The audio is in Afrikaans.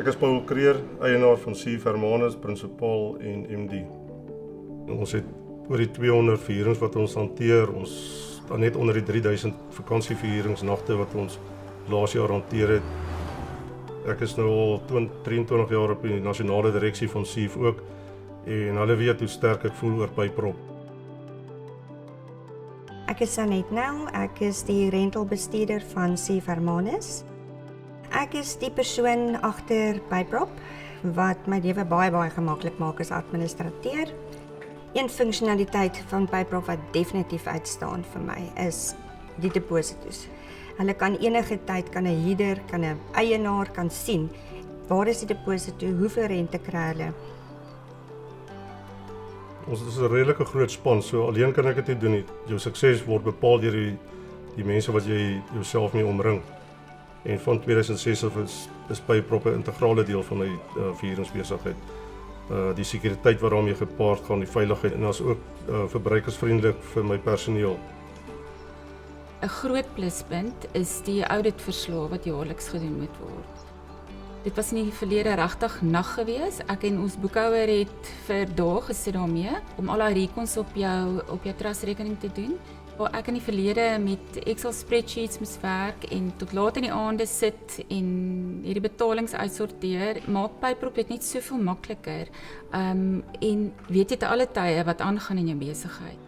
Ek is Paul Kreer, eienaar van Sief Hermanus, Prinsipaal en MD. Ons het oor die 200 vierings wat ons hanteer. Ons staan net onder die 3000 vakansievieringsnagte wat ons laas jaar hanteer het. Ek is nou al 23 jaar op die nasionale direksie van Sief ook en hulle weet hoe sterk ek voel oor Pyprop. Ek is Sanet Nel, ek is die rentalbestuurder van Sief Hermanus. Ek is die persoon agter Pyprop wat my lewe baie gemaklik maak as administrateur. Een funksionaliteit van Pyprop wat definitief uitstaan vir my is die depositos. Hulle kan enige tyd, kan 'n huurder, kan 'n eienaar kan sien waar is die deposito, hoeveel rente kry hulle. Ons is 'n redelike groot span, so alleen kan ek dit nie doen nie. Jou sukses word bepaal deur die mense wat jy jouself mee omring. En van 2006 af is Pyprop 'n integrale deel van my vieringsbesigheid. Die sekuriteit wat daarmee gepaard gaan, die veiligheid en as ook verbruikersvriendelik vir my personeel. 'n Groot pluspunt is die auditverslae wat jaarliks gedoen moet word. Dit was in die verlede regtig nag gewees. Ek en ons boekhouer het vir dae gesit daarmee om al die recons op jou trustrekening te doen. Waar ek in die verlede met Excel spreadsheets moes werk en tot laat in die aande sit en hierdie betalings uitsorteer, maak Pyprop dit net soveel makliker. En weet jy te alle tye wat aangaan in jou besigheid.